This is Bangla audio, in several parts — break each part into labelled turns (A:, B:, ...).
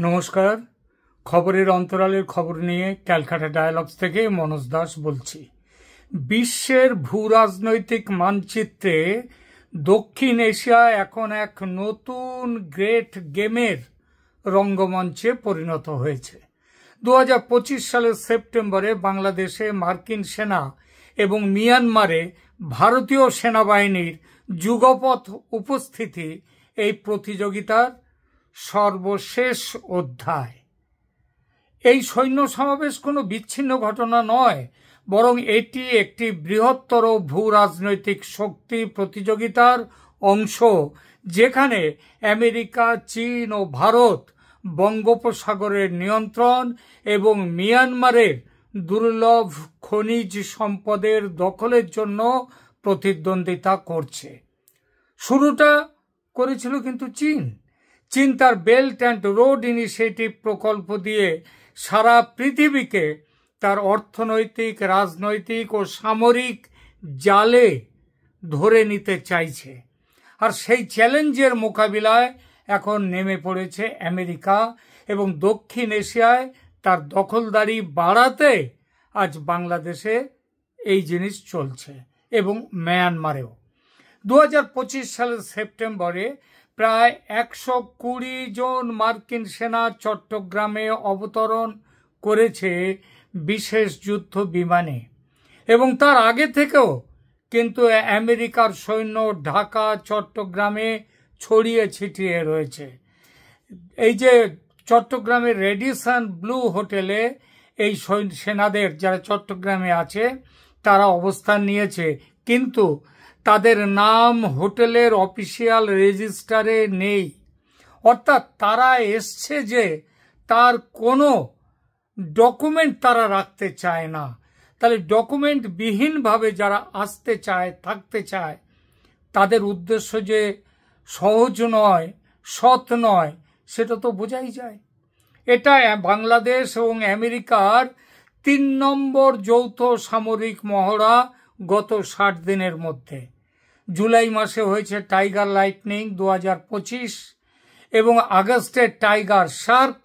A: নমস্কার। খবরের অন্তরালের খবর নিয়ে ক্যালকাটা ডায়ালগস থেকে মনোজ দাস বলছি। বিশ্বের ভূ রাজনৈতিক মানচিত্রে দক্ষিণ এশিয়া এখন এক নতুন গ্রেট গেমের রঙ্গমঞ্চে পরিণত হয়েছে। 2025 সালের সেপ্টেম্বরে বাংলাদেশে মার্কিন সেনা এবং মিয়ানমারে ভারতীয় সেনাবাহিনীর যুগপৎ উপস্থিতি এই প্রতিযোগিতার সর্বশেষ অধ্যায়। এই সৈন্য সমাবেশ কোনো বিচ্ছিন্ন ঘটনা নয়, বরং এটি একটি বৃহত্তর ভূ রাজনৈতিক শক্তি প্রতিযোগিতার অংশ, যেখানে আমেরিকা, চীন ও ভারত বঙ্গোপসাগরের নিয়ন্ত্রণ এবং মিয়ানমারের দুর্লভ খনিজ সম্পদের দখলের জন্য প্রতিদ্বন্দ্বিতা করছে। শুরুটা করেছিল কিন্তু চীন তার বেল্ট অ্যান্ড রোড ইনিশিয়েটিভ প্রকল্প দিয়ে সারা পৃথিবীকে তার অর্থনৈতিক, রাজনৈতিক ও সামরিক জালে ধরে নিতে চাইছে। আর সেই চ্যালেঞ্জের মোকাবিলায় এখন নেমে পড়েছে আমেরিকা এবং দক্ষিণ এশিয়ায় তার দখলদারি বাড়াতে আজ বাংলাদেশে এই জিনিস চলছে এবং মিয়ানমারেও। 2025 সালের সেপ্টেম্বরে প্রায় 120 জন মার্কিন সেনা চট্টগ্রামে অবতরণ করেছে বিশেষ যুদ্ধ বিমানে, এবং তার আগে থেকেও কিন্তু আমেরিকার সৈন্য ঢাকা, চট্টগ্রামে ছড়িয়ে ছিটিয়ে রয়েছে। এই যে চট্টগ্রামের রেডিসন ব্লু হোটেলে এই সেনাদের যারা চট্টগ্রামে আছে তারা অবস্থান নিয়েছে, কিন্তু তাদের নাম হোটেলের অফিসিয়াল রেজিস্টারে নেই। অর্থাৎ তারা এসছে যে তার কোনো ডকুমেন্ট তারা রাখতে চায় না। তাহলে ডকুমেন্ট বিহীনভাবে যারা আসতে চায়, থাকতে চায়, তাদের উদ্দেশ্য যে সহজ নয়, সৎ নয়, সেটা তো বোঝাই যায়। এটা বাংলাদেশ এবং আমেরিকার 3 নম্বর যৌথ সামরিক মহড়া গত 60 দিনের মধ্যে। জুলাই মাসে হয়েছে টাইগার লাইটনিং 2025 এবং আগস্টে টাইগার শার্ক,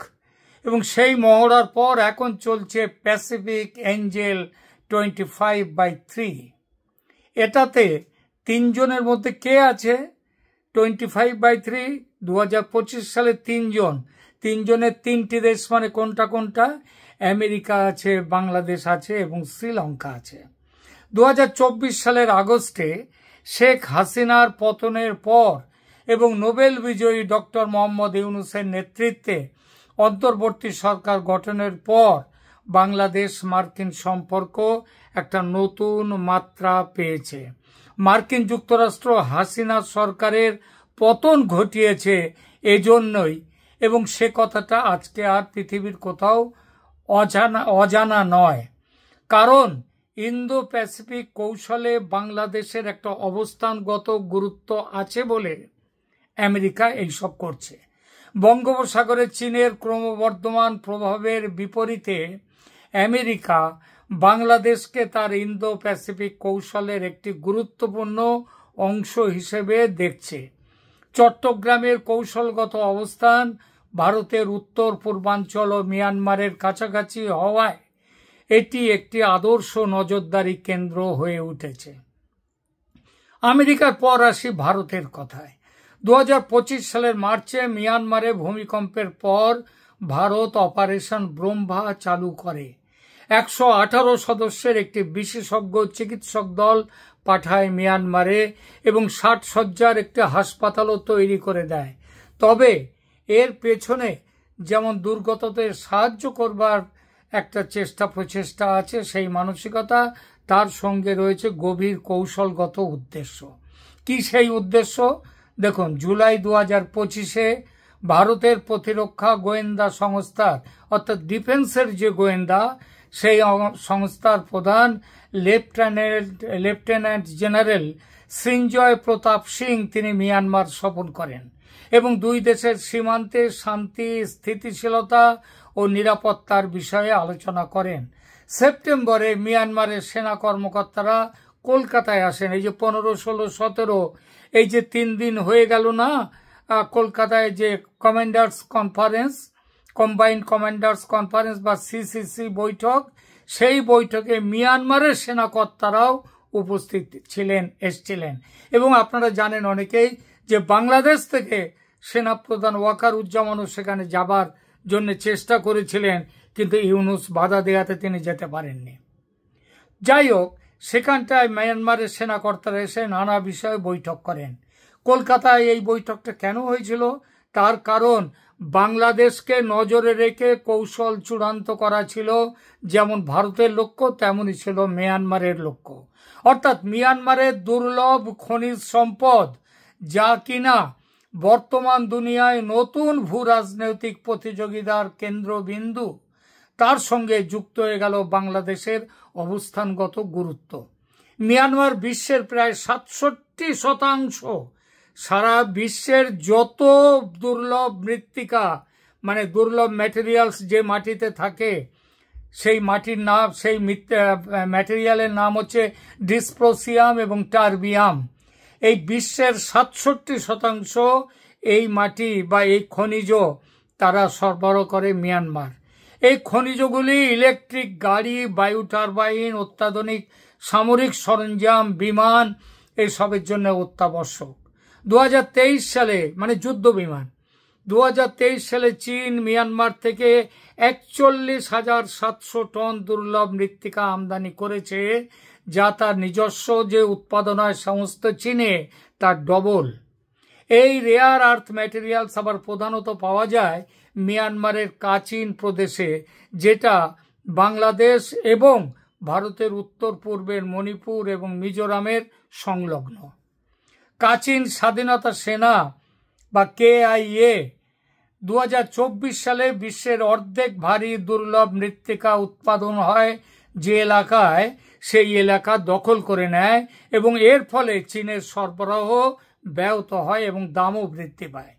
A: এবং সেই মহড়ার পর এখন চলছে প্যাসিফিক এঞ্জেল 25/3। এটাতে 3 জনের মধ্যে কে আছে? 25/3 2025 সালে 3 জন। 3 জনের 3টি দেশ, মানে কোনটা কোনটা? আমেরিকা আছে, বাংলাদেশ আছে এবং শ্রীলঙ্কা আছে। 2024 সালের আগস্টে শেখ হাসিনার পতনের পর এবং নোবেল বিজয়ী ডক্টর মোহাম্মদ ইউনূসের নেতৃত্বে অন্তর্বর্তী সরকার গঠনের পর বাংলাদেশ মার্কিন সম্পর্ক একটা নতুন মাত্রা পেয়েছে। মার্কিন যুক্তরাষ্ট্র হাসিনা সরকারের পতন ঘটিয়েছে এজন্যই, এবং সে কথাটা আজকে আর পৃথিবীর কোথাও অজানা নয়। কারণ ইন্দো প্যাসিফিক কৌশলে বাংলাদেশের একটা অবস্থানগত গুরুত্ব আছে বলে আমেরিকা এইসব করছে। বঙ্গোপসাগরে চীনের ক্রমবর্ধমান প্রভাবের বিপরীতে আমেরিকা বাংলাদেশকে তার ইন্দো প্যাসিফিক কৌশলের একটি গুরুত্বপূর্ণ অংশ হিসেবে দেখছে। চট্টগ্রামের কৌশলগত অবস্থান ভারতের উত্তর পূর্বাঞ্চল ও মিয়ানমারের কাছাকাছি হওয়ায় এটি একটি আদর্শ নজরদারি কেন্দ্র হয়ে উঠেছে। আমেরিকার পর আসি ভারতের কথায়। 2025 সালের মার্চে মিয়ানমারে ভূমিকম্পের পর ভারত অপারেশন ব্রহ্মা চালু করে। 118 সদস্যের একটি বিশেষজ্ঞ চিকিৎসক দল পাঠায় মিয়ানমারে এবং 60 শয্যার একটি হাসপাতালও তৈরি করে দেয়। তবে এর পেছনে যেমন দুর্গতদের সাহায্য করবার একটা প্রচেষ্টা আছে, সেই মানসিকতা, তার সঙ্গে রয়েছে গভীর কৌশলগত উদ্দেশ্য। কি সেই উদ্দেশ্য? দেখুন, জুলাই 2025-এ ভারতের প্রতিরক্ষা গোয়েন্দা সংস্থার, অর্থাৎ ডিফেন্সের যে গোয়েন্দা, সেই সংস্থার প্রধান লেফটেন্যান্ট জেনারেল সৃঞ্জয় প্রতাপ সিং তিনি মিয়ানমার সফর করেন এবং দুই দেশের সীমান্তে শান্তি, স্থিতিশীলতা ও নিরাপত্তার বিষয়ে আলোচনা করেন। সেপ্টেম্বরে মিয়ানমারের সেনা কর্মকর্তারা কলকাতায় আসেন। এই যে 15, 16, 17 এই যে 3 দিন হয়ে গেল না কলকাতায় যে commanders conference, combined commanders conference বা সিসিসি বৈঠক, সেই বৈঠকে মিয়ানমারের সেনাকর্তারাও উপস্থিত এসেছিলেন। এবং আপনারা জানেন অনেকেই যে বাংলাদেশ থেকে সেনাপ্রধান ওয়াকারুজ্জামানও সেখানে যাবার জন্য চেষ্টা করেছিলেন, কিন্তু ইউনূস বাধা দেওয়াতে তিনি যেতে পারেননি। যাই হোক, সেখানটায় মিয়ানমারের সেনাকর্তারা এসে নানা বিষয়ে বৈঠক করেন। কলকাতায় এই বৈঠকটা কেন হয়েছিল? তার কারণ বাংলাদেশকে নজরে রেখে কৌশল চূড়ান্ত করা ছিল, যেমন ভারতের লক্ষ্য তেমনই ছিল মিয়ানমারের লক্ষ্য। অর্থাৎ মিয়ানমারের দুর্লভ খনিজ সম্পদ, যা কিনা বর্তমান দুনিয়ায় নতুন ভূ রাজনৈতিক প্রতিযোগিতার কেন্দ্রবিন্দু, তার সঙ্গে যুক্ত হয়ে গেল বাংলাদেশের অবস্থানগত গুরুত্ব। মিয়ানমার বিশ্বের প্রায় ৬৭%, সারা বিশ্বের যত দুর্লভ মৃত্তিকা মানে দুর্লভ ম্যাটেরিয়ালস যে মাটিতে থাকে, সেই মাটির নাম, সেই ম্যাটেরিয়ালের নাম হচ্ছে ডিসপ্রোসিয়াম এবং টারবিয়াম। এই বিশ্বের ৬৭% এই মাটি বা এই খনিজ তারা সরবরাহ করে মিয়ানমার। এই খনিজগুলি ইলেকট্রিক গাড়ি, বায়ু টারবাইন, অত্যাধুনিক সামরিক সরঞ্জাম, বিমান এইসবের জন্য অত্যাবশ্যক। 2023 সালে মানে যুদ্ধ বিমান, 2023 সালে চীন মিয়ানমার থেকে ৪১,৭০০ টন দুর্লভ মৃত্তিকা আমদানি করেছে, যা তার নিজস্ব যে উৎপাদন হয় সমস্ত চীনে তার ডবল। এই রেয়ার আর্থ ম্যাটেরিয়ালস আবার প্রধানত পাওয়া যায় মিয়ানমারের কাচিন প্রদেশে, যেটা বাংলাদেশ এবং ভারতের উত্তর পূর্বের মণিপুর এবং মিজোরামের সংলগ্ন। কাচিন স্বাধীনতা সেনা বা KIA 2024 সালে বিশ্বের অর্ধেক ভারী দুর্লভ মৃত্তিকা উৎপাদন হয় যে এলাকায়, সেই এলাকা দখল করে নেয় এবং এর ফলে চীনের সরবরাহ ব্যাহত হয় এবং দামও বৃদ্ধি পায়।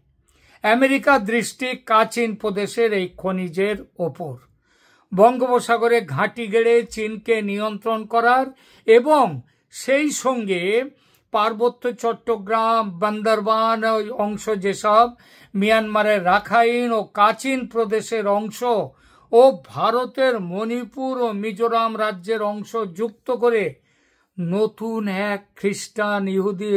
A: আমেরিকার দৃষ্টি কাচিন প্রদেশের এই খনিজের ওপর। বঙ্গোপসাগরে ঘাঁটি গেড়ে চীনকে নিয়ন্ত্রণ করার এবং সেই সঙ্গে পার্বত্য চট্টগ্রাম, বান্দরবান অংশ, যেসব মিয়ানমারের রাখাইন ও কাচিন প্রদেশের অংশ ও ভারতের মণিপুর ও মিজোরাম রাজ্যের অংশ যুক্ত করে নতুন এক খ্রিস্টান ইহুদি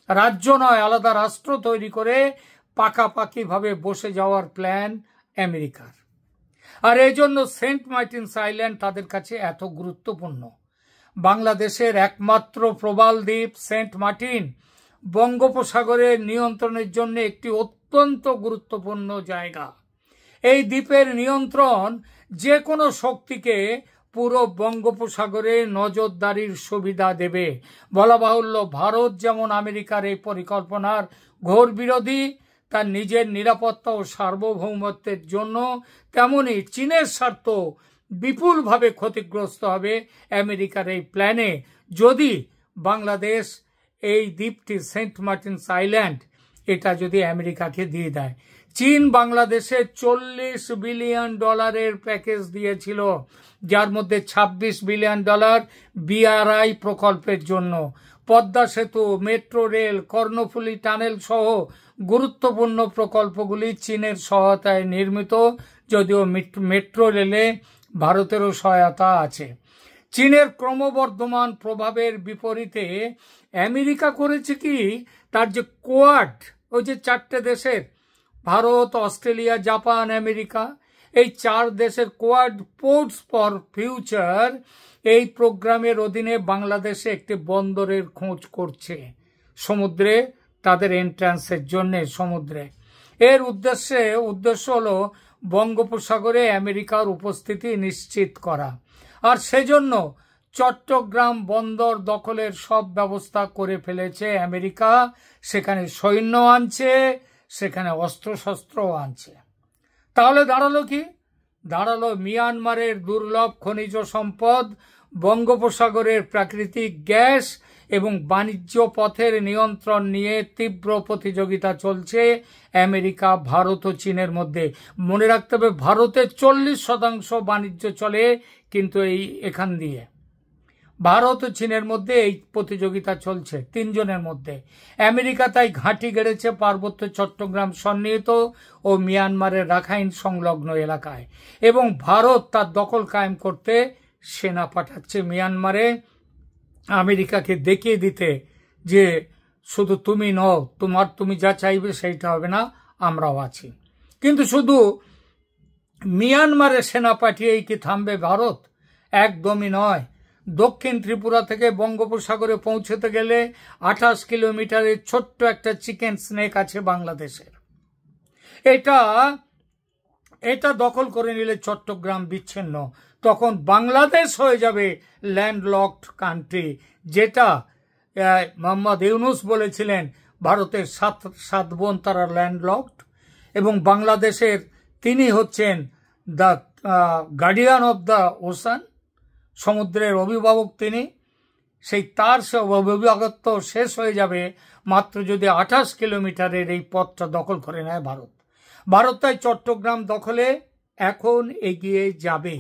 A: রাজ্য নয়, আলাদা রাষ্ট্র তৈরি করে পাকাপাকিভাবে বসে যাওয়ার প্ল্যান আমেরিকার। আর এই জন্য সেন্ট মার্টিনস আইল্যান্ড তাদের কাছে এত গুরুত্বপূর্ণ। বাংলাদেশের একমাত্র প্রবাল দ্বীপ সেন্ট মার্টিন বঙ্গোপসাগরের নিয়ন্ত্রণের জন্য একটি অত্যন্ত গুরুত্বপূর্ণ জায়গা। এই দ্বীপের নিয়ন্ত্রণ যে কোনো শক্তিকে পুরো বঙ্গোপসাগরে নজরদারির সুবিধা দেবে। বলা বাহুল্য, ভারত যেমন আমেরিকার এই পরিকল্পনার ঘোর বিরোধী, তার নিজের নিরাপত্তা ও সার্বভৌমত্বের জন্য, তেমনি চীনের স্বার্থ বিপুলভাবে ক্ষতিগ্রস্ত হবে আমেরিকার এই প্ল্যানে, যদি বাংলাদেশ এই দ্বীপটি সেন্ট মার্টিনস আইল্যান্ড এটা যদি আমেরিকাকে দিয়ে দেয়। চীন বাংলাদেশে $40 বিলিয়ন প্যাকেজ দিয়েছিল, যার মধ্যে $26 বিলিয়ন BRI প্রকল্পের জন্য। পদ্মা সেতু, মেট্রো রেল, কর্ণফুলী টানেল সহ গুরুত্বপূর্ণ প্রকল্পগুলি চীনের সহায়তায় নির্মিত, যদিও মেট্রো রেলে ভারতেরও সহায়তা আছে। চীনের ক্রমবর্ধমান প্রভাবের বিপরীতে আমেরিকা করেছে কি, তার যে কোয়াড, ওই যে 4টে দেশের ভারত, অস্ট্রেলিয়া, জাপান, আমেরিকা, এই 4 দেশের কোয়াড পোর্টস ফর ফিউচার এই প্রোগ্রামের অধীনে বাংলাদেশে একটি বন্দরের খোঁজ করছে সমুদ্রে, তাদের এন্ট্রান্সের জন্য সমুদ্রে। এর উদ্দেশ্য হলো বঙ্গোপসাগরে আমেরিকার উপস্থিতি নিশ্চিত করা। আর সেজন্য চট্টগ্রাম বন্দর দখলের সব ব্যবস্থা করে ফেলেছে আমেরিকা। সেখানে সৈন্য আনছে, সেখানে অস্ত্রশস্ত্রও আনছে। তাহলে দাঁড়ালো কি? দাঁড়ালো মিয়ানমারের দুর্লভ খনিজ সম্পদ, বঙ্গোপসাগরের প্রাকৃতিক গ্যাস এবং বাণিজ্য পথের নিয়ন্ত্রণ নিয়ে তীব্র প্রতিযোগিতা চলছে আমেরিকা, ভারত ও চীনের মধ্যে। মনে রাখতে হবে, ভারতের 40% বাণিজ্য চলে কিন্তু এখান দিয়ে। ভারত ও চীনের মধ্যে এই প্রতিযোগিতা চলছে, তিনজনের মধ্যে। আমেরিকা তাই ঘাঁটি গেড়েছে পার্বত্য চট্টগ্রাম সন্নিহিত ও মিয়ানমারের রাখাইন সংলগ্ন এলাকায়, এবং ভারত তার দখল কায়েম করতে সেনা পাঠাচ্ছে মিয়ানমারে, আমেরিকাকে দেখিয়ে দিতে যে শুধু তুমি নও, তুমি যা চাইবে সেইটা হবে না, আমরাও আছি। কিন্তু শুধু মিয়ানমারে সেনা পাঠিয়েই কি থামবে ভারত? একদমই নয়। দক্ষিণ ত্রিপুরা থেকে বঙ্গোপসাগরে পৌঁছতে গেলে 28 কিলোমিটারের ছোট্ট একটা চিকেন স্নেক আছে বাংলাদেশের। এটা দখল করে নিলে চট্টগ্রাম বিচ্ছিন্ন, তখন বাংলাদেশ হয়ে যাবে ল্যান্ডলকড কান্ট্রি, যেটা মোহাম্মদ ইউনূস বলেছিলেন ভারতের 7 বোন তারা ল্যান্ডলকড, এবং বাংলাদেশের তিনি হচ্ছেন the guardian of the ocean, সমুদ্রের অভিভাবক তিনি। তার অভিভাবকত্ব শেষ হয়ে যাবে মাত্র যদি 28 কিলোমিটারের এই পথটা দখল করে নেয় ভারত। ভারত তাই চট্টগ্রাম দখলে এখন এগিয়ে যাবে,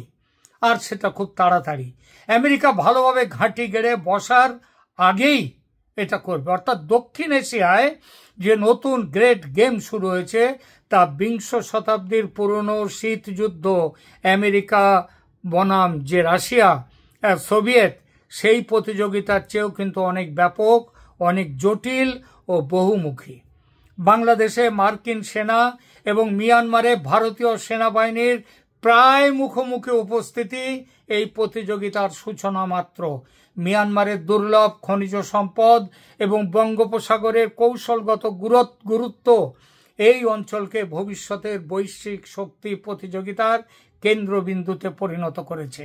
A: আর সেটা খুব তাড়াতাড়ি। আমেরিকা ভালোভাবে ঘাঁটি গেড়ে বসার আগেই এটা করবে, অর্থাৎ দক্ষিণ এশিয়ায় যে নতুন গ্রেট গেম শুরু হয়েছে তা 20 শতাব্দীর পুরনো শীত যুদ্ধ, আমেরিকা বনাম যে রাশিয়া সোভিয়েত, সেই প্রতিযোগিতার চেয়েও কিন্তু অনেক ব্যাপক, অনেক জটিল ও বহুমুখী। বাংলাদেশে মার্কিন সেনা এবং মিয়ানমারে ভারতীয় সেনাবাহিনীর প্রায় মুখোমুখি উপস্থিতি এই প্রতিযোগিতার সূচনা মাত্র। মিয়ানমারের দুর্লভ খনিজ সম্পদ এবং বঙ্গোপসাগরের কৌশলগত গুরুত্ব এই অঞ্চলকে ভবিষ্যতের বৈশ্বিক শক্তি প্রতিযোগিতার কেন্দ্রবিন্দুতে পরিণত করেছে।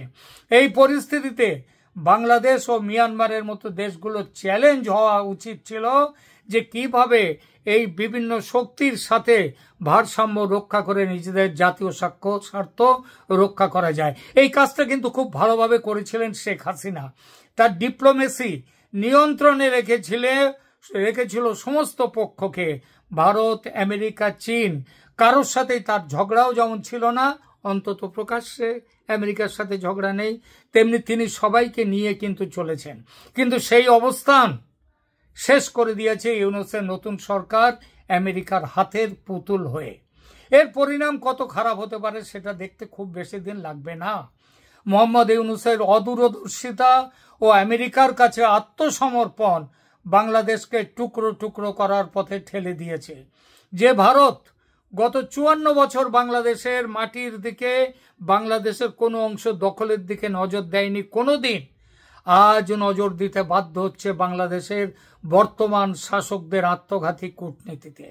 A: এই পরিস্থিতিতে বাংলাদেশ ও মিয়ানমারের মতো দেশগুলো চ্যালেঞ্জ হওয়া উচিত ছিল যে কিভাবে এই বিভিন্ন শক্তির সাথে ভারসাম্য রক্ষা করে নিজেদের জাতীয় স্বার্থ রক্ষা করা যায়। এই কাজটা কিন্তু খুব ভালোভাবে করেছিলেন শেখ হাসিনা। তার ডিপ্লোমেসি নিয়ন্ত্রণে রেখেছিল সমস্ত পক্ষকে, ভারত, আমেরিকা, চীন। কারোর সাথেই তার ঝগড়াও যেমন ছিল না, অন্তত প্রকাশ্যে আমেরিকার সাথে ঝগড়া নেই, তেমনি তিনি সবাইকে নিয়ে কিন্তু চলেছেন। কিন্তু সেই অবস্থান শেষ করে দিয়েছে ইউনূসের নতুন সরকার আমেরিকার হাতের পুতুল হয়ে। এর পরিণাম কত খারাপ হতে পারে সেটা দেখতে খুব বেশি দিন লাগবে না। মোহাম্মদ ইউনূসের অদূরদর্শিতা ও আমেরিকার কাছে আত্মসমর্পণ বাংলাদেশকে টুকরো টুকরো করার পথে ঠেলে দিয়েছে। যে ভারত গত 54 বছর বাংলাদেশের মাটির দিকে, বাংলাদেশের কোনো অংশ দখলের দিকে নজর দেয়নি কোনোদিন, আজ নজর দিতে বাধ্য হচ্ছে বাংলাদেশের বর্তমান শাসকদের আত্মঘাতী কূটনীতিতে।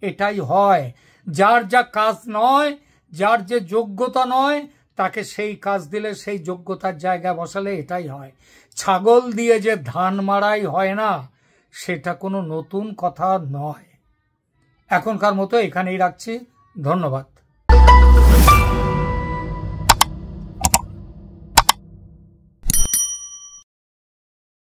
A: এটাই হয়, যার যা কাজ নয়, যার যে যোগ্যতা নয়, তাকে সেই কাজ দিলে, সেই যোগ্যতার জায়গায় বসালে এটাই হয়। ছাগল দিয়ে যে ধান মাড়াই হয় না, সেটা কোনো নতুন কথা নয়। এখনকার মতো এখানেই রাখছি, ধন্যবাদ।